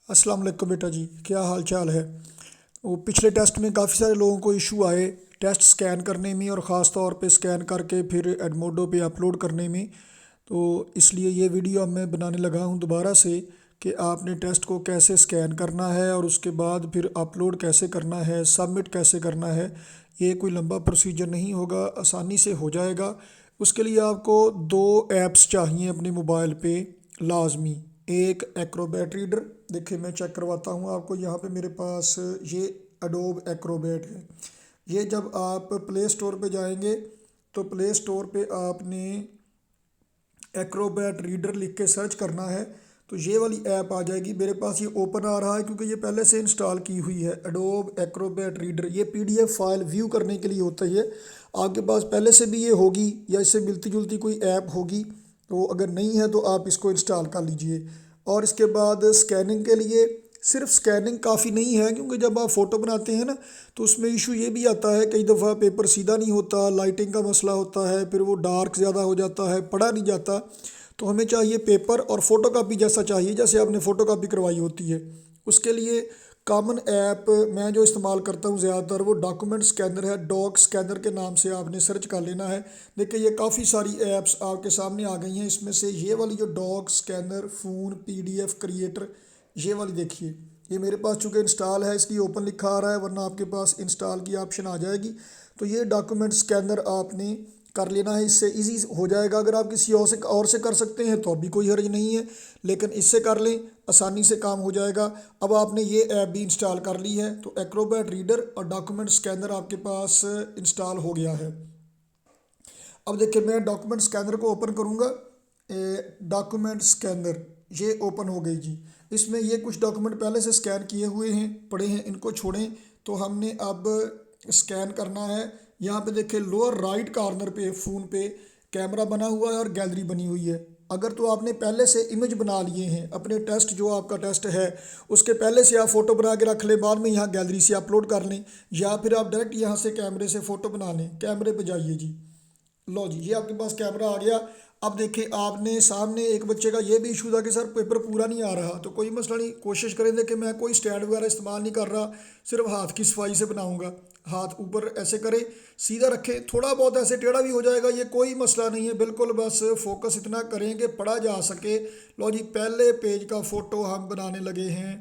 अस्सलाम वालेकुम बेटा जी, क्या हाल चाल है। वो पिछले टेस्ट में काफ़ी सारे लोगों को इशू आए टेस्ट स्कैन करने में और ख़ास तौर पे स्कैन करके फिर एडमोडो पे अपलोड करने में। तो इसलिए ये वीडियो अब मैं बनाने लगा हूँ दोबारा से कि आपने टेस्ट को कैसे स्कैन करना है और उसके बाद फिर अपलोड कैसे करना है, सबमिट कैसे करना है। ये कोई लंबा प्रोसीजर नहीं होगा, आसानी से हो जाएगा। उसके लिए आपको दो ऐप्स चाहिए अपने मोबाइल पे लाजमी। एक एक्रोबैट रीडर, देखिए मैं चेक करवाता हूँ आपको। यहाँ पे मेरे पास ये अडोब एक्रोबैट है। ये जब आप प्ले स्टोर पे जाएंगे तो प्ले स्टोर पे आपने एक्रोबैट रीडर लिख के सर्च करना है तो ये वाली ऐप आ जाएगी। मेरे पास ये ओपन आ रहा है क्योंकि ये पहले से इंस्टॉल की हुई है एडोब एक्रोबैट रीडर। ये पीडीएफ फाइल व्यू करने के लिए होता है। आपके पास पहले से भी ये होगी या इससे मिलती जुलती कोई ऐप होगी, तो अगर नहीं है तो आप इसको इंस्टॉल कर लीजिए। और इसके बाद स्कैनिंग के लिए सिर्फ स्कैनिंग काफ़ी नहीं है, क्योंकि जब आप फ़ोटो बनाते हैं ना तो उसमें इशू ये भी आता है कई दफ़ा पेपर सीधा नहीं होता, लाइटिंग का मसला होता है, फिर वो डार्क ज़्यादा हो जाता है, पढ़ा नहीं जाता। तो हमें चाहिए पेपर और फ़ोटो कापी जैसा चाहिए जैसे आपने फ़ोटो कापी करवाई होती है। उसके लिए कॉमन ऐप मैं जो इस्तेमाल करता हूँ ज़्यादातर वो डॉक्यूमेंट स्कैनर है। डॉक स्कैनर के नाम से आपने सर्च कर लेना है। देखिए ये काफ़ी सारी ऐप्स आपके सामने आ गई हैं। इसमें से ये वाली जो doc scanner phone PDF creator, ये वाली देखिए, ये मेरे पास चूँकि इंस्टॉल है इसलिए ओपन लिखा आ रहा है, वरना आपके पास इंस्टॉल की ऑप्शन आ जाएगी। तो ये डॉक्यूमेंट स्कैनर आपने कर लेना है, इससे इजी हो जाएगा। अगर आप किसी और से कर सकते हैं तो अभी कोई हर्ज नहीं है, लेकिन इससे कर लें, आसानी से काम हो जाएगा। अब आपने ये ऐप भी इंस्टॉल कर ली है तो एक्रोबैट रीडर और डॉक्यूमेंट स्कैनर आपके पास इंस्टॉल हो गया है। अब देखिए मैं डॉक्यूमेंट स्कैनर को ओपन करूँगा। डॉक्यूमेंट स्कैनर ये ओपन हो गई जी। इसमें ये कुछ डॉक्यूमेंट पहले से स्कैन किए हुए हैं, पड़े हैं, इनको छोड़ें। तो हमने अब स्कैन करना है। यहाँ पे देखिए लोअर राइट कॉर्नर पे फ़ोन पे कैमरा बना हुआ है और गैलरी बनी हुई है। अगर तो आपने पहले से इमेज बना लिए हैं अपने टेस्ट, जो आपका टेस्ट है उसके पहले से आप फ़ोटो बना के रख लें, बाद में यहाँ गैलरी से अपलोड कर लें, या फिर आप डायरेक्ट यहाँ से कैमरे से फ़ोटो बना लें। कैमरे पे जाइए जी, लो जी ये आपके पास कैमरा आ गया। अब देखिए आपने सामने एक बच्चे का ये भी इशू था कि सर पेपर पूरा नहीं आ रहा, तो कोई मसला नहीं, कोशिश करेंगे कि मैं कोई स्टैंड वगैरह इस्तेमाल नहीं कर रहा, सिर्फ हाथ की सफाई से बनाऊंगा। हाथ ऊपर ऐसे करें, सीधा रखें, थोड़ा बहुत ऐसे टेढ़ा भी हो जाएगा, ये कोई मसला नहीं है बिल्कुल। बस फोकस इतना करें कि पढ़ा जा सके। लो जी पहले पेज का फ़ोटो हम बनाने लगे हैं।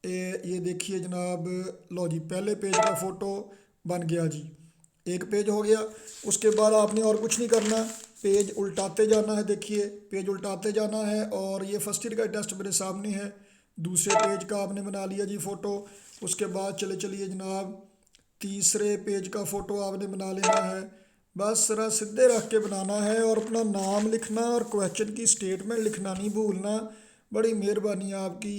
ये देखिए जनाब, लो जी पहले पेज का फ़ोटो बन गया जी। एक पेज हो गया। उसके बाद आपने और कुछ नहीं करना, पेज उल्टाते जाना है। देखिए पेज उल्टाते जाना है और ये फर्स्ट ईयर का टेस्ट मेरे सामने है। दूसरे पेज का आपने बना लिया जी फ़ोटो। उसके बाद चले चलिए जनाब तीसरे पेज का फ़ोटो आपने बना लेना है। बस जरा सीधे रख के बनाना है और अपना नाम लिखना और क्वेश्चन की स्टेटमेंट लिखना नहीं भूलना। बड़ी मेहरबानी आपकी।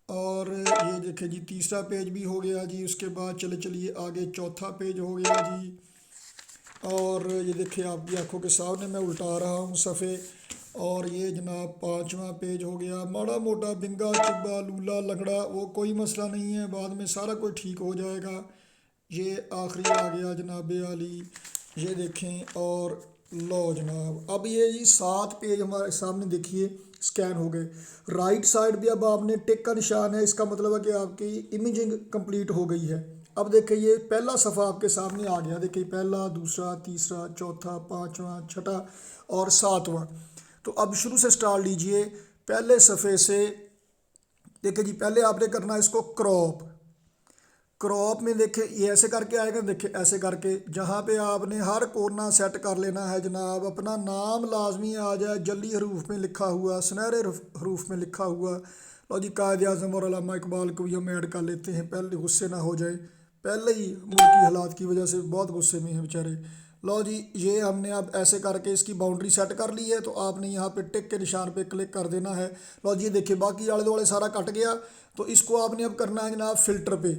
और ये देखिए जी तीसरा पेज भी हो गया जी। उसके बाद चले चलिए आगे चौथा पेज हो गया जी। और ये देखिए आपकी आंखों के सामने मैं उल्टा रहा हूँ सफ़े। और ये जनाब पांचवा पेज हो गया। माड़ा मोटा बिंगा चिब्बा लूला लगड़ा वो कोई मसला नहीं है, बाद में सारा कुछ ठीक हो जाएगा। ये आखिरी आ गया जनाब आली, ये देखें। और लो जनाब अब ये जी 7 पेज हमारे सामने देखिए स्कैन हो गए। राइट साइड भी अब आपने टिक का निशान है, इसका मतलब है कि आपकी इमेजिंग कंप्लीट हो गई है। अब देखिए ये पहला सफ़ा आपके सामने आ गया। देखिए पहला, दूसरा, तीसरा, चौथा, पाँचवा, छठा और सातवां। तो अब शुरू से स्टार्ट लीजिए पहले सफ़े से। देखिए जी पहले आपने करना है इसको क्रॉप। क्रॉप में देखिए ये ऐसे करके आएगा, देखिए ऐसे करके जहाँ पे आपने हर कोना सेट कर लेना है जनाब। अपना नाम लाजमी आ जाए, जली हरूफ में लिखा हुआ, सुनहरे हरूफ में लिखा हुआ। लो जी कायद आज़म और अल्लामा इकबाल को भी हम ऐड कर लेते हैं, पहले गुस्से ना हो जाए, पहले ही मुल्की हालात की वजह से बहुत गुस्से में हैं बेचारे। लो जी ये हमने अब ऐसे करके इसकी बाउंड्री सेट कर ली है। तो आपने यहाँ पे टिक के निशान पे क्लिक कर देना है। लो जी देखिए बाकी आले दुआले सारा कट गया। तो इसको आपने अब करना है जनाब फ़िल्टर पे।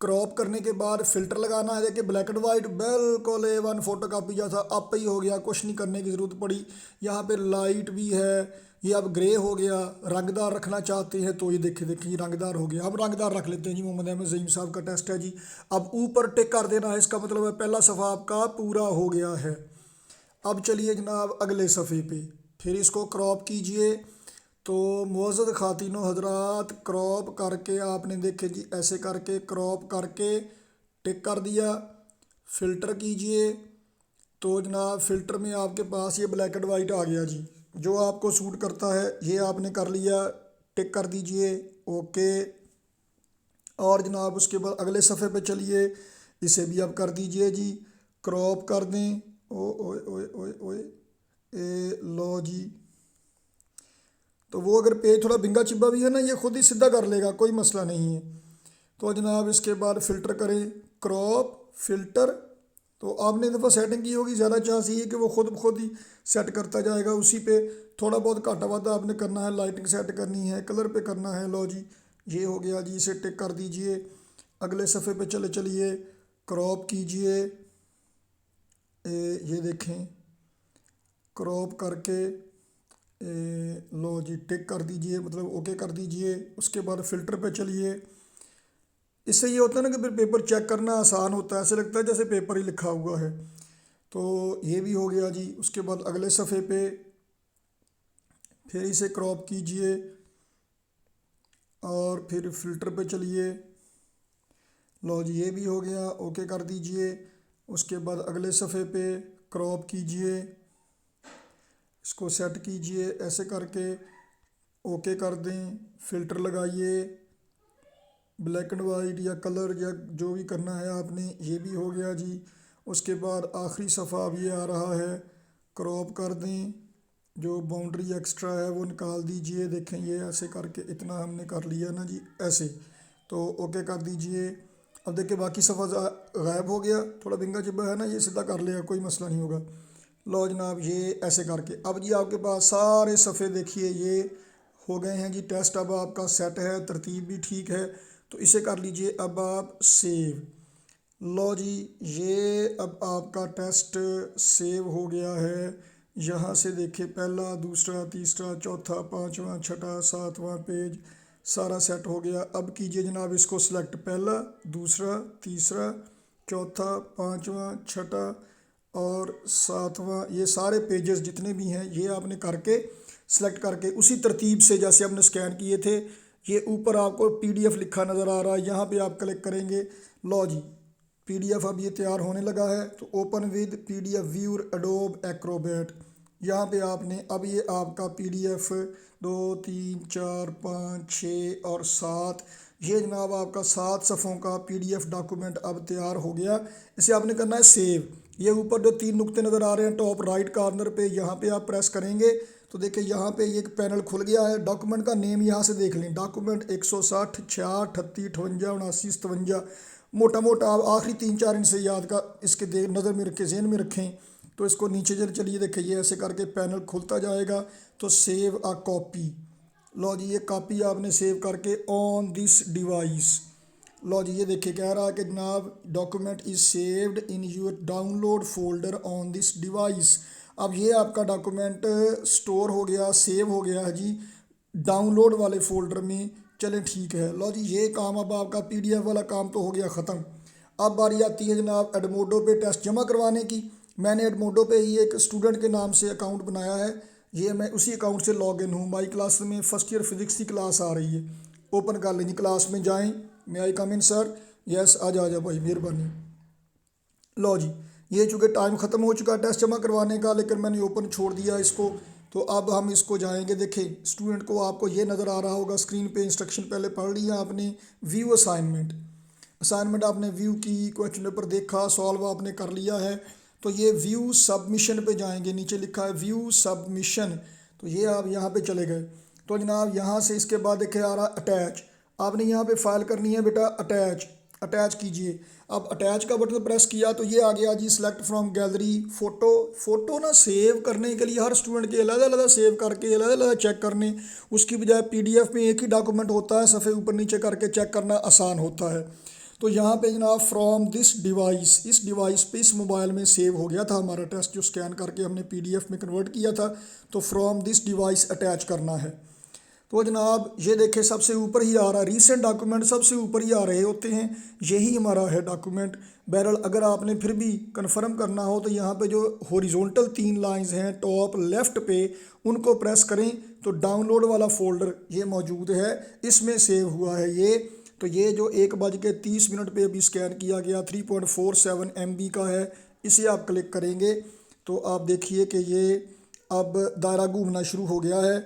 क्रॉप करने के बाद फ़िल्टर लगाना है। देखिए ब्लैक एंड वाइट बिल्कुल A1 फोटो कापी जैसा आप ही हो गया, कुछ नहीं करने की ज़रूरत पड़ी। यहाँ पे लाइट भी है, ये अब ग्रे हो गया। रंगदार रखना चाहते हैं तो ये देखिए देखिए रंगदार हो गया। हम रंगदार रख लेते हैं जी, मोहम्मद अहमद ज़हीम साहब का टेस्ट है जी। अब ऊपर टिक कर देना है, इसका मतलब है पहला सफ़ा आपका पूरा हो गया है। अब चलिए जनाब अगले सफ़े पे, फिर इसको क्रॉप कीजिए। तो मुअज़्ज़ज़ ख़ातिनो हज़रात, क्रॉप करके आपने देखे जी, ऐसे करके क्रॉप करके टिक कर दिया। फ़िल्टर कीजिए तो जनाब फ़िल्टर में आपके पास ये ब्लैक एंड वाइट आ गया जी। जो आपको सूट करता है ये आपने कर लिया, टिक कर दीजिए, ओके। और जनाब उसके बाद अगले सफ़े पे चलिए, इसे भी आप कर दीजिए जी, क्रॉप कर दें। ओ ओए ओए ओए ओए, ए लो जी। तो वो अगर पेज थोड़ा बिंगा चिब्बा भी है ना, ये खुद ही सीधा कर लेगा, कोई मसला नहीं है। तो जनाब इसके बाद फ़िल्टर करें, क्रॉप फ़िल्टर। तो आपने दफ़ा सेटिंग की होगी, ज़्यादा चांस ये है कि वो खुद ब खुद ही सेट करता जाएगा उसी पे। थोड़ा बहुत घाटा वाटा आपने करना है, लाइटिंग सेट करनी है, कलर पे करना है। लो जी, ये हो गया जी, इसे टिक कर दीजिए। अगले सफ़े पे चलिए, क्रॉप कीजिए, ये देखें, क्रॉप करके लो जी, टिक कर दीजिए, मतलब ओके कर दीजिए। उसके बाद फ़िल्टर पे चलिए। इससे ये होता है ना कि फिर पेपर चेक करना आसान होता है, ऐसे लगता है जैसे पेपर ही लिखा हुआ है। तो ये भी हो गया जी। उसके बाद अगले सफ़े पे फिर इसे क्रॉप कीजिए और फिर फ़िल्टर पे चलिए। लो जी, ये भी हो गया, ओके कर दीजिए। उसके बाद अगले सफ़े पे क्रॉप कीजिए, इसको सेट कीजिए ऐसे करके, ओके कर दें। फ़िल्टर लगाइए, ब्लैक एंड वाइट या कलर या जो भी करना है आपने, ये भी हो गया जी। उसके बाद आखिरी सफ़ा अब ये आ रहा है, क्रॉप कर दें। जो बाउंड्री एक्स्ट्रा है वो निकाल दीजिए। देखें ये ऐसे करके इतना हमने कर लिया ना जी, ऐसे। तो ओके कर दीजिए। अब देखिए बाकी सफ़ा गायब हो गया, थोड़ा बिंगा चिब्बा है ना, ये सीधा कर लेगा, कोई मसला नहीं होगा। लो जनाब, ये ऐसे करके अब जी आपके पास सारे सफ़े देखिए ये हो गए हैं जी। टेस्ट अब आपका सेट है, तरतीब भी ठीक है। तो इसे कर लीजिए अब आप सेव। लो जी, ये अब आपका टेस्ट सेव हो गया है। यहाँ से देखिए पहला, दूसरा, तीसरा, चौथा, पाँचवा, छठा, सातवां पेज सारा सेट हो गया। अब कीजिए जनाब इसको सिलेक्ट, पहला, दूसरा, तीसरा, चौथा, पाँचवा, छठा और सातवां, ये सारे पेजेस जितने भी हैं ये आपने करके सेलेक्ट करके उसी तरतीब से जैसे आपने स्कैन किए थे। ये ऊपर आपको PDF लिखा नज़र आ रहा है, यहाँ पे आप क्लिक करेंगे। लो जी, PDF अब ये तैयार होने लगा है। तो open with PDF viewer adobe Acrobat, यहाँ पे आपने अब ये आपका PDF 2 3 4 5 6 और 7, ये जनाब आपका 7 सफ़ों का PDF डॉक्यूमेंट अब तैयार हो गया। इसे आपने करना है सेव। ये ऊपर जो 3 नुक्ते नज़र आ रहे हैं टॉप राइट कॉर्नर पे, यहाँ पे आप प्रेस करेंगे तो देखिए यहाँ पे एक पैनल खुल गया है। डॉक्यूमेंट का नेम यहाँ से देख लें, डॉक्यूमेंट 160 66 38 58 79 57, मोटा मोटा आप आखिरी 3 4 इनसे याद का इसके नज़र में रखें, जहन में रखें। तो इसको नीचे चलिए, देखिए ये ऐसे करके पैनल खुलता जाएगा। तो सेव अ कॉपी, लो जी ये कॉपी आपने सेव करके ऑन दिस डिवाइस। लो जी, ये देखिए कह रहा है कि जनाब document is saved in your download folder on this device. अब ये आपका डॉक्यूमेंट स्टोर हो गया, सेव हो गया है जी डाउनलोड वाले फ़ोल्डर में। चलें ठीक है। लो जी, ये काम अब आपका PDF वाला काम तो हो गया ख़त्म। अब बारी आती है जनाब एडमोडो पे टेस्ट जमा करवाने की। मैंने एडमोडो पे ही एक स्टूडेंट के नाम से अकाउंट बनाया है। ये मैं उसी अकाउंट से लॉग इन हूँ। माई क्लास में फर्स्ट ईयर फिज़िक्स की क्लास आ रही है, ओपन कर लेंगे, क्लास में जाएँ। मे आई कम इन सर? यस, आ जा भाई, मेहरबानी। लो जी, ये चूँकि टाइम ख़त्म हो चुका है टेस्ट जमा करवाने का, लेकिन मैंने ओपन छोड़ दिया इसको। तो अब हम इसको जाएंगे। देखें स्टूडेंट को आपको ये नज़र आ रहा होगा स्क्रीन पे, इंस्ट्रक्शन पहले पढ़ लिया आपने। व्यू असाइनमेंट, असाइनमेंट आपने व्यू की, क्वेश्चन पेपर देखा, सॉल्व आपने कर लिया है। तो ये व्यू सबमिशन पे जाएंगे, नीचे लिखा है व्यू सबमिशन। तो ये आप यहाँ पे चले गए। तो जनाब यहाँ से इसके बाद देखे आ रहा अटैच, आपने यहाँ पे फाइल करनी है बेटा अटैच, अटैच कीजिए। अब अटैच का बटन प्रेस किया तो ये आ गया जी select from gallery photo. Photo ना सेव करने के लिए हर स्टूडेंट के अलग अलग सेव करके अलग अलग चेक करने, उसकी बजाय PDF में एक ही डॉक्यूमेंट होता है, सफ़े ऊपर नीचे करके चेक करना आसान होता है। तो यहाँ पे जनाब फ्रॉम दिस डिवाइस, इस डिवाइस पे इस मोबाइल में सेव हो गया था हमारा टेस्ट जो स्कैन करके हमने PDF में कन्वर्ट किया था। तो फ्रॉम दिस डिवाइस अटैच करना है। तो जनाब ये देखें सबसे ऊपर ही आ रहा है, रीसेंट डॉक्यूमेंट सबसे ऊपर ही आ रहे होते हैं, यही हमारा है डॉक्यूमेंट। बहरहाल अगर आपने फिर भी कंफर्म करना हो तो यहाँ पे जो हॉरिजॉन्टल 3 लाइंस हैं टॉप लेफ़्ट पे, उनको प्रेस करें तो डाउनलोड वाला फ़ोल्डर ये मौजूद है, इसमें सेव हुआ है ये। तो ये जो 1:30 पे अभी स्कैन किया गया 3.47 MB का है, इसे आप क्लिक करेंगे तो आप देखिए कि ये अब दायरा घूमना शुरू हो गया है।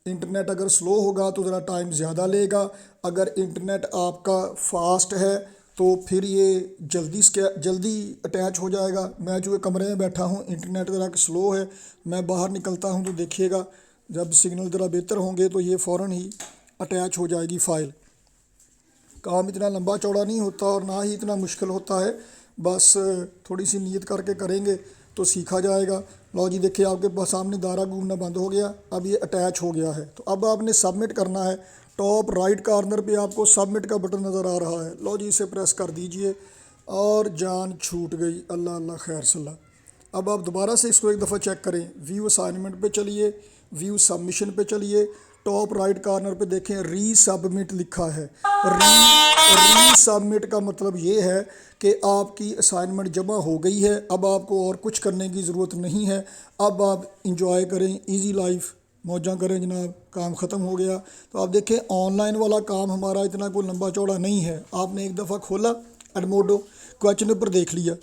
इंटरनेट अगर स्लो होगा तो ज़रा टाइम ज़्यादा लेगा, अगर इंटरनेट आपका फास्ट है तो फिर ये जल्दी अटैच हो जाएगा। मैं जो कमरे में बैठा हूँ इंटरनेट ज़रा स्लो है, मैं बाहर निकलता हूँ तो देखिएगा जब सिग्नल ज़रा बेहतर होंगे तो ये फ़ौरन ही अटैच हो जाएगी फ़ाइल। काम इतना लंबा चौड़ा नहीं होता और ना ही इतना मुश्किल होता है, बस थोड़ी सी नीयत करके करेंगे तो सीखा जाएगा। लो जी देखिए आपके पास सामने दायरा घूमना बंद हो गया, अब ये अटैच हो गया है। तो अब आपने सबमिट करना है, टॉप राइट कॉर्नर पे आपको सबमिट का बटन नज़र आ रहा है, लो जी इसे प्रेस कर दीजिए और जान छूट गई। अल्लाह अल्लाह खैर सल्ला। अब आप दोबारा से इसको एक दफ़ा चेक करें, व्यू असाइनमेंट पे चलिए, व्यू सबमिशन पे चलिए, टॉप राइट कॉर्नर पे देखें री सबमिट लिखा है। री सबमिट का मतलब ये है कि आपकी असाइनमेंट जमा हो गई है, अब आपको और कुछ करने की ज़रूरत नहीं है, अब आप इंजॉय करें, इजी लाइफ मौजा करें जनाब, काम ख़त्म हो गया। तो आप देखें ऑनलाइन वाला काम हमारा इतना कोई लंबा चौड़ा नहीं है, आपने एक दफ़ा खोला एडमोडो, क्वेश्चन पेपर देख लिया,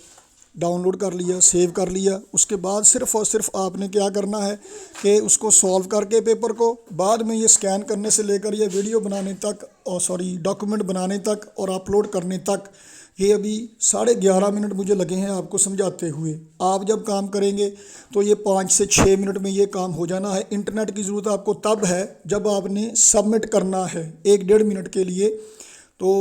डाउनलोड कर लिया, सेव कर लिया, उसके बाद सिर्फ़ और सिर्फ आपने क्या करना है कि उसको सॉल्व करके पेपर को बाद में ये स्कैन करने से लेकर ये वीडियो बनाने तक और डॉक्यूमेंट बनाने तक और अपलोड करने तक, ये अभी 11.5 मिनट मुझे लगे हैं आपको समझाते हुए। आप जब काम करेंगे तो ये 5 से 6 मिनट में ये काम हो जाना है। इंटरनेट की ज़रूरत आपको तब है जब आपने सबमिट करना है 1-1.5 मिनट के लिए। तो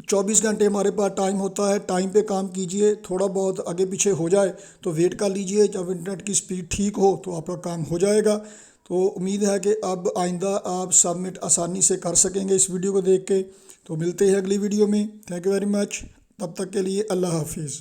24 घंटे हमारे पास टाइम होता है, टाइम पे काम कीजिए, थोड़ा बहुत आगे पीछे हो जाए तो वेट कर लीजिए, जब इंटरनेट की स्पीड ठीक हो तो आपका काम हो जाएगा। तो उम्मीद है कि अब आइंदा आप सबमिट आसानी से कर सकेंगे इस वीडियो को देख के। तो मिलते हैं अगली वीडियो में, थैंक यू वेरी मच, तब तक के लिए अल्लाह हाफिज़।